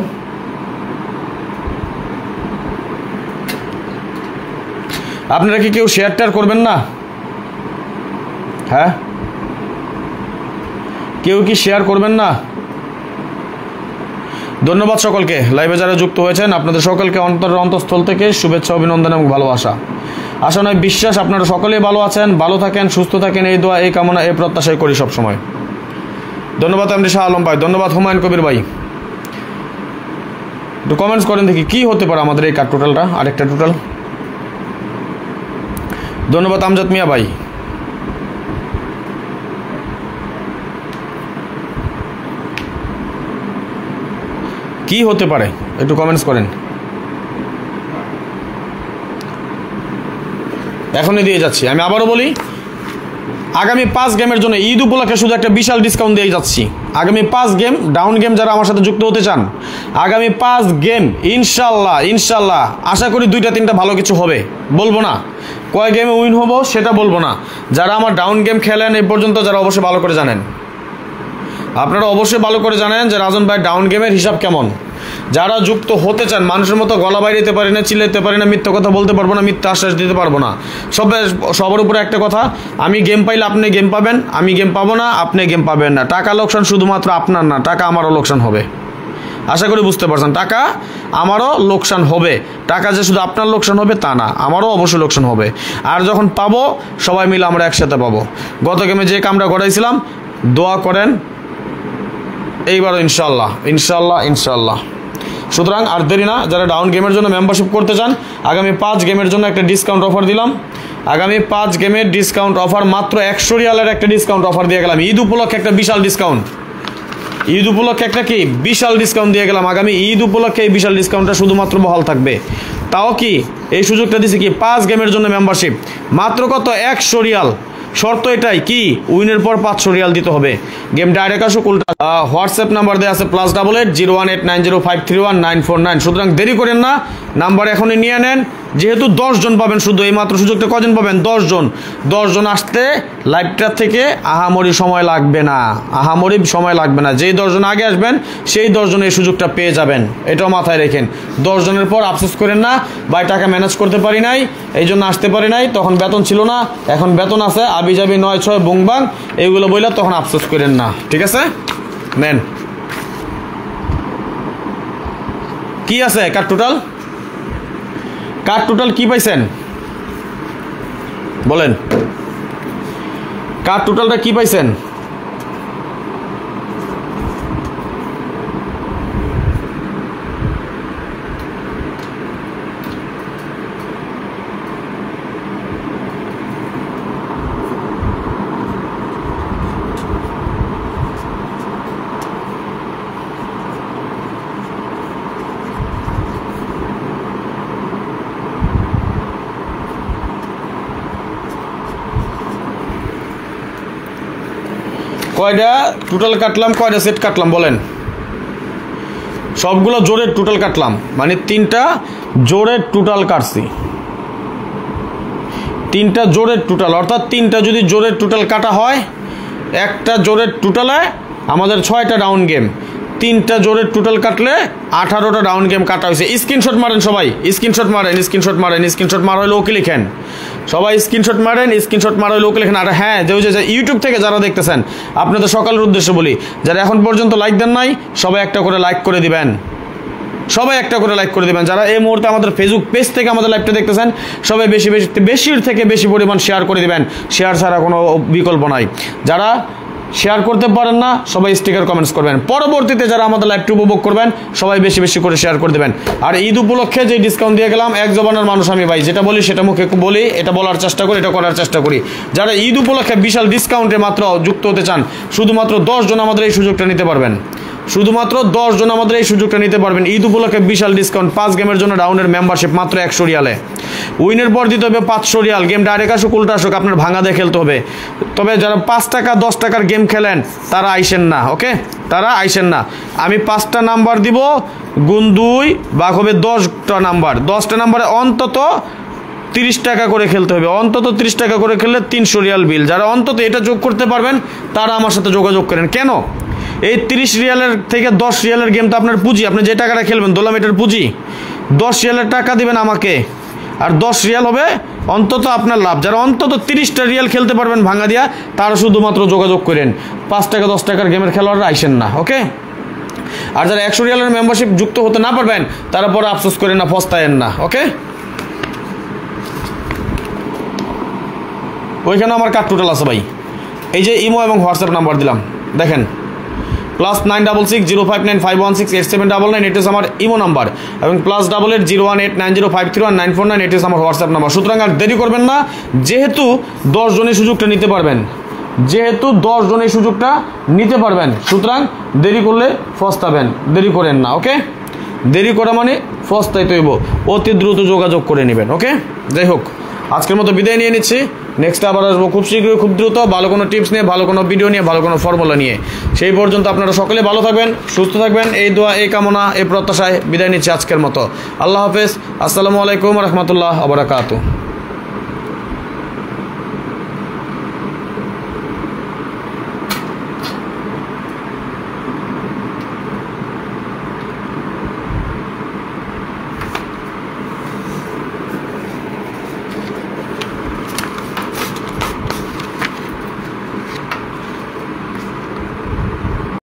A: আপনারা কি কেউ শেয়ার টেয়ার করবেন না? হ্যাঁ, কেউ কি শেয়ার করবেন না? ধন্যবাদ সকলকে, লাইভে যারা যুক্ত হয়েছেন আপনাদের সকলকে অন্তরের অন্তঃস্থল থেকে শুভেচ্ছা, অভিনন্দন এবং ভালোবাসা। আশা নয় বিশ্বাস আপনারা সকলেই ভালো আছেন, ভালো থাকেন, সুস্থ থাকেন, এই দোয়া, এই কামনা, এই প্রত্যাশাই করি সবসময়। ধন্যবাদ এমডি শাহ আলম ভাই, ধন্যবাদ হুমায়ুন কবির ভাই। একটু কমেন্টস করেন দেখি কি হতে পারে আমাদের এই কার্ড টোটালটা, আরেকটা টোটাল। ধন্যবাদ আমজাদ মিয়া ভাই। কি হতে পারে একটু কমেন্টস করেন। এখনই দিয়ে যাচ্ছি, আমি আবারও বলি, আগামী 5 গেমের জন্য ঈদ উপলক্ষে শুধু একটা বিশাল ডিসকাউন্ট দিয়ে যাচ্ছি। আগামী 5 গেম ডাউন গেম যারা আমার সাথে যুক্ত হতে চান, আগামী 5 গেম ইনশাল্লাহ ইনশাল্লাহ আশা করি 2টা 3টা ভালো কিছু হবে। বলবো না কয় গেমে উইন হবো সেটা বলবো না। যারা আমার ডাউন গেম খেলেন এই পর্যন্ত, যারা অবশ্যই ভালো করে জানেন, আপনারা অবশ্যই ভালো করে জানেন যে রাজন ভাই ডাউন গেমের হিসাব কেমন। যারা যুক্ত হতে চান, মানুষের মতো গলা বাইরে দিতে পারি না, চিল্লাতে পারি না, মিথ্যা কথা বলতে পারবো না, মিথ্যা আশ্বাস দিতে পারবো না। সবার উপরে একটা কথা, আমি গেম পাইলে আপনি গেম পাবেন, আমি গেম পাবো না, আপনি গেম পাবেন না। টাকা লোকসান শুধুমাত্র আপনার না, টাকা আমারও লোকসান হবে। আশা করি বুঝতে পারছেন, টাকা আমারও লোকসান হবে। টাকা যে শুধু আপনার লোকসান হবে তা না, আমারও অবশ্যই লোকসান হবে। আর যখন পাবো সবাই মিলে আমরা একসাথে পাবো। গত গেমে যে কামটা করাইছিলাম, দোয়া করেন এইবারও ইনশাল্লাহ ইনশাল্লাহ ইনশাল্লাহ। সুতরাং আর দেরি না, যারা ডাউন গেমের জন্য মেম্বারশিপ করতে চান, আগামী 5 গেমের জন্য একটা ডিসকাউন্ট অফার দিলাম। আগামী 5 গেমের ডিসকাউন্ট অফার মাত্র 100 রিয়ালের একটা ডিসকাউন্ট অফার দিয়ে গেলাম। ঈদ উপলক্ষে একটা বিশাল ডিসকাউন্ট, ঈদ উপলক্ষে একটা কি বিশাল ডিসকাউন্ট দিয়ে গেলাম। আগামী ঈদ উপলক্ষে এই বিশাল ডিসকাউন্টটা শুধুমাত্র বহাল থাকবে। তাও কি এই সুযোগটা দিচ্ছে কি 5 গেমের জন্য মেম্বারশিপ মাত্র কত 100 রিয়াল। শর্ত এটাই কি, উইনের পর 500 রিয়াল দিতে হবে। গেম ডাইরেক্ট আসুক উল্টা। হোয়াটসঅ্যাপ নাম্বার দেওয়া আছে +88 01890530949। সুতরাং দেরি করেন না, নাম্বার এখনই নিয়ে নেন। যেহেতু 10 জন পাবেন, শুধু এই মাত্র সুযোগটা কজন পাবেন? 10 জন। 10 জন আসতে লাইভটা থেকে আহামরি সময় লাগবে না, আহামরি সময় লাগবে না। যেই 10 জন আগে আসবেন সেই 10 জন এই সুযোগটা পেয়ে যাবেন, এটাও মাথায় রেখেন। 10 জনের পর আফসোস করেন না, ভাই টাকা ম্যানেজ করতে পারি নাই, এই জন্য আসতে পারি নাই, তখন বেতন ছিল না, এখন বেতন আছে, আবিজাবি 9-6 বুংবাং এইগুলো বললে তখন আফসোস করেন না। ঠিক আছে, নেন। কি আছে কার টোটাল? কার টোটাল কি পাইছেন বলেন? কার টোটালটা কি পাইছেন? কয়টা টোটাল কাটলাম, কয়টা সেট কাটলাম বলেন? সবগুলো জোরের টোটাল কাটলাম, মানে 3টা জোরের টোটাল কাটছি। 3টা জোরের টোটাল, অর্থাৎ 3টা যদি জোরের টোটাল কাটা হয়, একটা জোরের টোটালে আমাদের 6টা ডাউন গেম। 3টা জোরের টোটাল কাটলে 18টা ডাউন গেম কাটা হয়েছে। স্ক্রিনশট মারেন সবাই, স্ক্রিনশট মারেন, স্ক্রিনশট মারেন, স্ক্রিনশট মারা হলে ওকে লিখেন। সবাই স্ক্রিনশট মারেন, স্ক্রিনশট মারা হলে ওকে লিখেন। আর হ্যাঁ, যে ইউটিউব থেকে যারা দেখতেছেন, আপনাদের সকালের উদ্দেশ্যে বলি, যারা এখন পর্যন্ত লাইক দেন নাই, সবাই একটা করে লাইক করে দিবেন, সবাই একটা করে লাইক করে দেবেন। যারা এই মুহূর্তে আমাদের ফেসবুক পেজ থেকে আমাদের লাইভটা দেখতেছেন, সবাই বেশির থেকে বেশি পরিমাণ শেয়ার করে দিবেন। শেয়ার ছাড়া কোনো বিকল্প নাই। যারা শেয়ার করতে পারেন না, সবাই স্টিকার কমেন্টস করবেন। পরবর্তীতে যারা আমাদের লাইভটি উপভোগ করবেন, সবাই বেশি বেশি করে শেয়ার করে দেবেন। আর ঈদ উপলক্ষে যে ডিসকাউন্ট দিয়ে গেলাম, এক জবানের মানুষ আমি ভাই, যেটা বলি সেটা মুখে বলি, এটা বলার চেষ্টা করি, এটা করার চেষ্টা করি। যারা ঈদ উপলক্ষে বিশাল ডিসকাউন্টে মাত্র যুক্ত হতে চান, শুধুমাত্র 10 জন আমাদের এই সুযোগটা নিতে পারবেন। শুধুমাত্র 10 জন আমাদের এই সুযোগটা নিতে পারবেন। ঈদ উপলক্ষে বিশাল ডিসকাউন্ট, 5 গেমের জন্য ডাউনের মেম্বারশিপ মাত্র 100 রিয়ালে। উইনের পর দিতে হবে 500 রিয়াল। গেম ডাইরেক্ট আসুক উল্টা আসুক, আপনার ভাঙা দিয়ে খেলতে হবে। তবে যারা 5 টাকা 10 টাকার গেম খেলেন, তারা আইসেন না, ওকে? তারা আইসেন না। আমি 5টা নাম্বার দিব, গুণ 2 ভাগ হবে 10টা নাম্বার। 10টা নাম্বারে অন্তত 30 টাকা করে খেলতে হবে, অন্তত 30 টাকা করে খেললে 300 রিয়াল বিল। যারা অন্তত এটা যোগ করতে পারবেন, তারা আমার সাথে যোগাযোগ করেন। কেন? এই 30 রিয়ালের থেকে 10 রিয়ালের গেম তো আপনার পুঁজি, আপনি যে টাকাটা খেলবেন দোলাম এটার পুঁজি। 10 রিয়ালের টাকা দিবেন আমাকে, আর 10 রিয়াল হবে অন্তত আপনার লাভ। যারা অন্তত 30টা রিয়াল খেলতে পারবেন ভাঙা দিয়া, তারা শুধুমাত্র যোগাযোগ করেন। 5 টাকা 10 টাকার গেমের খেলোয়াড়রা আইসেন না, ওকে? আর যারা 100 রিয়ালের মেম্বারশিপ যুক্ত হতে না পারবেন, তারা পরে আফসোস করেন না, পস্তায়েন না, ওকে? ওইখানে আমার কার্ড টোটাল আছে ভাই। এই যে ইমো এবং হোয়াটসঅ্যাপ নাম্বার দিলাম, দেখেন, +966 05951687999, এটা হচ্ছে আমার ইমো নাম্বার, এবং +88 01890531949, এটা হচ্ছে আমার হোয়াটসঅ্যাপ নাম্বার। সুতরাং আর দেরি করবেন না, যেহেতু 10 জনের সুযোগটা নিতে পারবেন, যেহেতু 10 জনের সুযোগটা নিতে পারবেন, সুতরাং দেরি করলে ফস্তাবেন, দেরি করেন না, ওকে? দেরি করা মানে ফস্তাইতে হইব, অতি দ্রুত যোগাযোগ করে নেবেন, ওকে? যাই হোক, আজকের মতো বিদায় নিয়ে নিচ্ছি। নেক্সট আবার আসবো খুব শীঘ্রই, খুব দ্রুত, ভালো কোনো টিপস নিয়ে, ভালো কোনো ভিডিও নিয়ে, ভালো কোনো ফর্মুলা নিয়ে। সেই পর্যন্ত আপনারা সকলে ভালো থাকবেন, সুস্থ থাকবেন, এই দোয়া, এই কামনা, এই প্রত্যাশায় বিদায় নিচ্ছি আজকের মতো। আল্লাহ হাফেজ, আসসালামু আলাইকুম রহমতুল্লাহ ওয়া বারাকাতুহু।